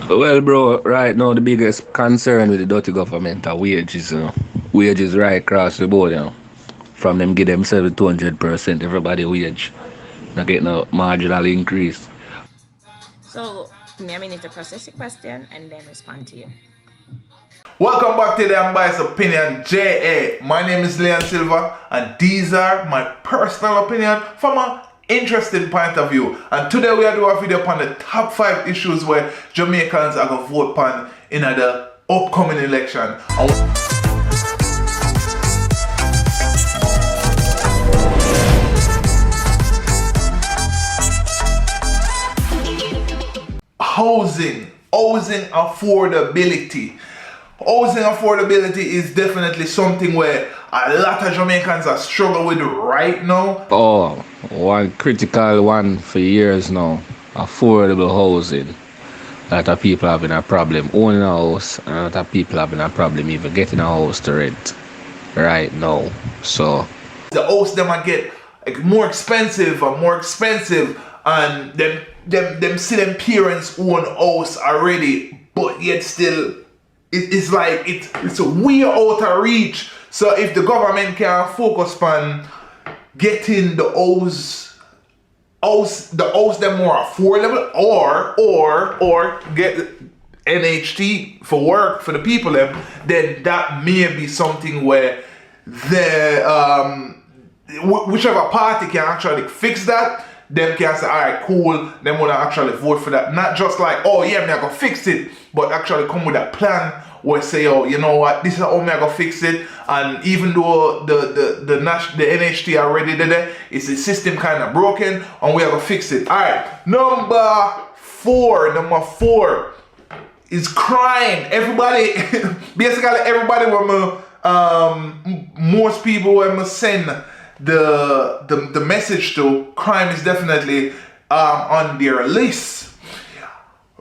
Well, bro, right now the biggest concern with the dirty government are wages, Wages right across the board, From them give themselves 200%, everybody wage. Not getting a marginal increase. So, me, I need to process the question and then respond to you. Welcome back to the Unbiased Opinion JA. My name is Leon Silva, and these are my personal opinion from an interesting point of view. And today we are doing a video upon the top 5 issues where Jamaicans are going to vote upon in the upcoming election. Housing affordability. Housing affordability is definitely something where a lot of Jamaicans are struggling with right now. Oh, one critical one for years now. Affordable housing. A lot of people having a problem owning a house, and a lot of people having a problem even getting a house to rent right now. So the house them might get like more expensive and more expensive, and them see them parents own house already, but yet still it's like it's a way out of reach. So if the government can focus on getting the house them more affordable, or get NHT for work for the people them, then that may be something where the whichever party can actually fix that, them can say, alright, cool, them wanna actually vote for that. Not just like, oh yeah, me I gonna fix it, but actually come with a plan where say, oh, you know what, this is how me I gonna fix it. And even though the NHT already did it, it's the system kind of broken, and we are gonna fix it. Alright, number four is crime. Everybody, basically everybody will most people will send the message to, crime is definitely on their list.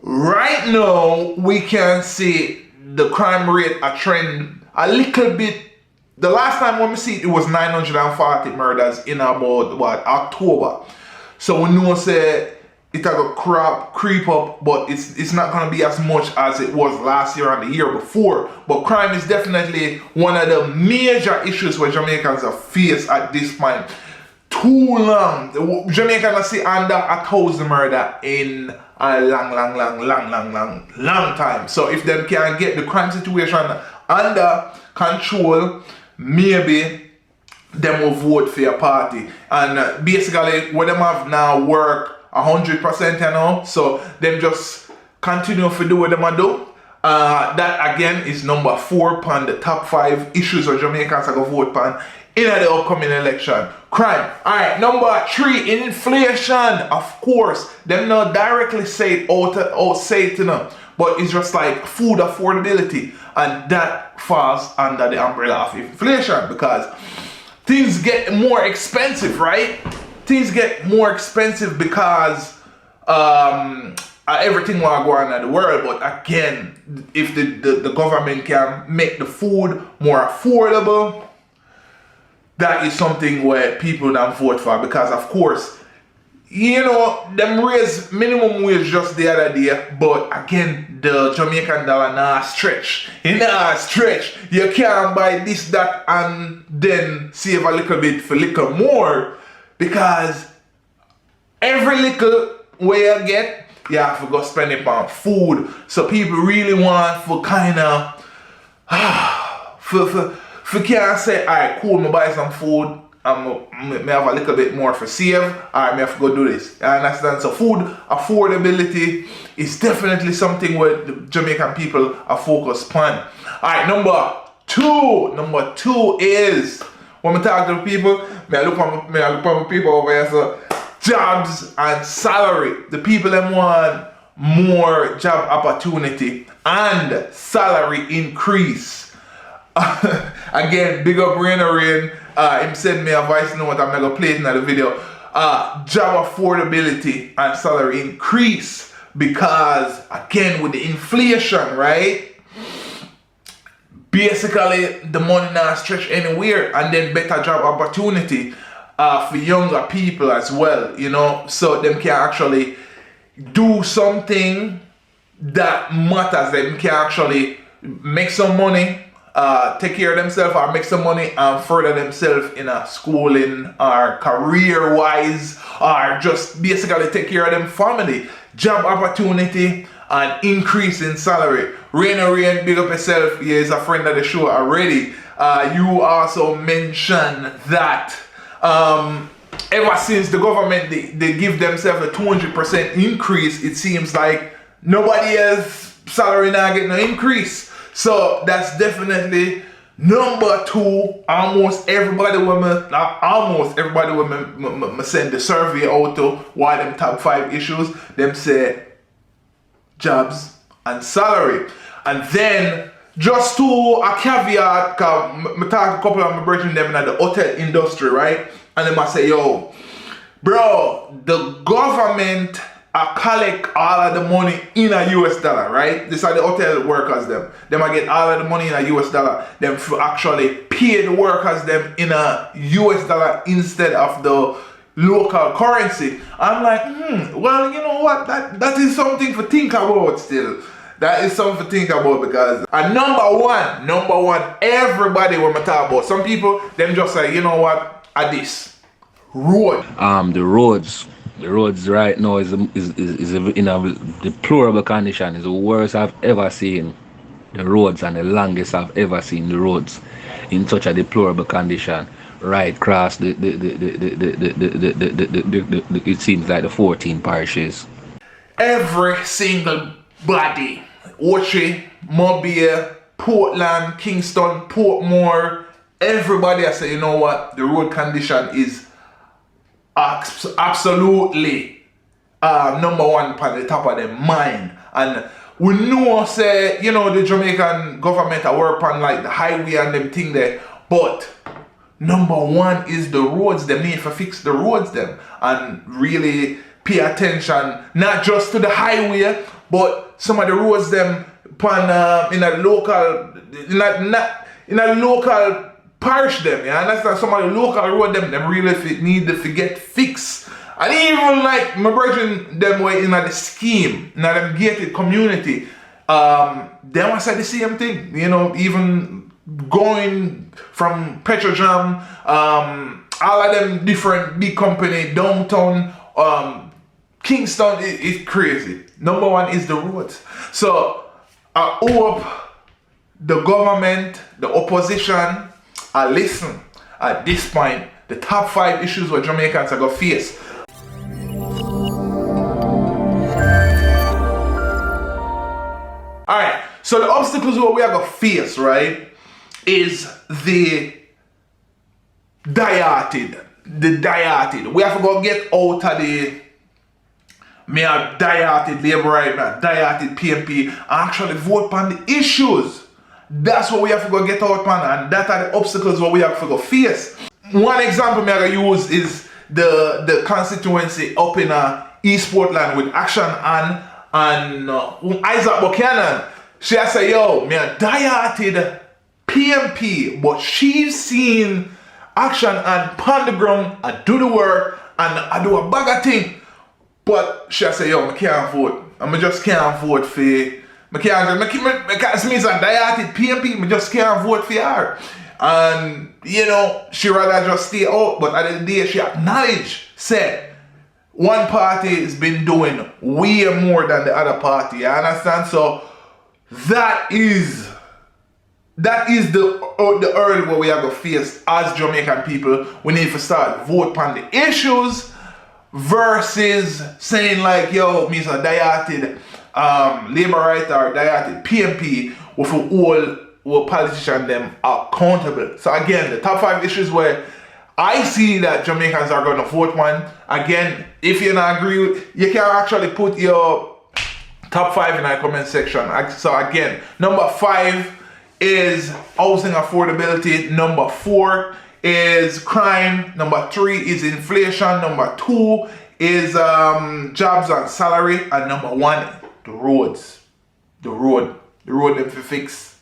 Right now, we can see the crime rate a trend a little bit. The last time when we see it, it was 940 murders in about October. So we know say it will creep up, but it's not gonna be as much as it was last year and the year before. But crime is definitely one of the major issues where Jamaicans are faced at this point. Too long. Jamaicans are see under 1,000 murder in a long time. So if them can get the crime situation under control, maybe them will vote for your party. And basically what them have now work 100%, so them just continue to do what them do. That again is number 4 on the top 5 issues where Jamaicans are going to vote on in the upcoming election. Crime. Alright, number 3, inflation. Of course, them not directly say it say it, but it's just like food affordability, and that falls under the umbrella of inflation because things get more expensive, right? Things get more expensive because everything will go on in the world. But again, if the government can make the food more affordable, that is something where people don't vote for, because of course, them raise minimum wage just the other day, but again, the Jamaican dollar not stretch. It not stretch. You can't buy this, that, and then save a little bit for little more, because every little way you get, you have to go spend it on food. So people really want for kind of for can't say, alright, cool, me buy some food, me have a little bit more for save, alright, me have to go do this. You understand? So food affordability is definitely something where the Jamaican people are focused on. Alright, number two is, when I talk to people, I look at people over here, so jobs and salary. The people that want more job opportunity and salary increase. Again, big up Rain. Him send me a voice note, I'm gonna play it in the video. Job affordability and salary increase, because again with the inflation, right? Basically the money not stretch anywhere, and then better job opportunity for younger people as well, so them can actually do something that matters. They can actually make some money, take care of themselves, or make some money and further themselves in a schooling or career wise, or just basically take care of them family, job opportunity, and increase in salary. Rain, big up yourself. Yeah, is a friend of the show already. You also mentioned that ever since the government they give themselves a 200% increase, it seems like nobody else salary now get no increase. So that's definitely number two. Almost everybody women send the survey out to why them top 5 issues. Them say jobs and salary. And then just to a caveat, cause I talk to a couple of my brethren them in the hotel industry, right? And they must say, yo, bro, the government collect all of the money in a US dollar, right? These are the hotel workers them. They might get all of the money in a US dollar. Them actually pay the workers them in a US dollar instead of the local currency. I'm like, well, you know what? That is something to think about still. That is something to think about, because number one, everybody when I talk about, some people, them just say, you know what, at this road. The roads right now is in a deplorable condition. It's the worst I've ever seen the roads, and the longest I've ever seen the roads in such a deplorable condition. Right across it seems like the 14 parishes. Every single body, Ochi, Mobile, Portland, Kingston, Portmore, everybody I say, you know what, the road condition is absolutely number one upon the top of their mind. And we know, say, you know, the Jamaican government are work on like the highway and them thing there, but number one is the roads. They need to fix the roads them and really pay attention, not just to the highway, but some of the roads them in a local parish them. You understand? Some of the local road them really need to get fixed. And even like my brethren them were in the scheme, in them gated community, them I said the same thing. You know, even going from Petrojam, all of them different big company downtown, Kingston is crazy. Number one is the roads. So I hope the government, the opposition, listen at this point. The top 5 issues where Jamaicans are gonna face. Alright, so the obstacles what we are gonna face, right, is the dieted. We have to go get out of the dieted labor right now, dieted PMP, and actually vote on the issues. That's what we have to go get out on, and that are the obstacles what we have to go face. One example I'm gonna use is the constituency up in East Portland with Action and Isaac Buchanan. She has said, yo, me a dieted PMP, but she's seen Action and pound the ground, I do the work, and I do a bag of thing. But she has said, yo, I can't vote. I just can't vote for you. Because me is a dieted PMP, I just can't vote for her. And, you know, she rather just stay out. But at the end of the day, she acknowledged, said, one party has been doing way more than the other party. You understand? So that is the early where we are going to face as Jamaican people. We need to start vote on the issues versus saying like, yo, me is a dieted labor writer or dieted PMP with all politicians them accountable. So again, the top 5 issues where I see that Jamaicans are going to vote one. Again, if you don't agree with, you can actually put your top 5 in the comment section. So again, number 5 is housing affordability. Number 4 is crime. Number 3 is inflation. Number 2 is jobs and salary. And number 1, the roads. The road them to fix.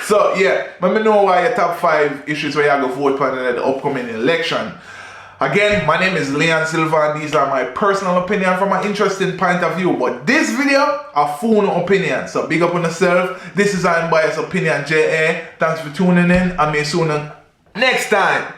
So yeah, let me know why your top 5 issues where you go vote on in the upcoming election. Again, my name is Leon Silva and these are my personal opinion from an interesting point of view. But this video, a full opinion. So big up on yourself. This is Unbiased Opinion JA. Thanks for tuning in and may soon next time.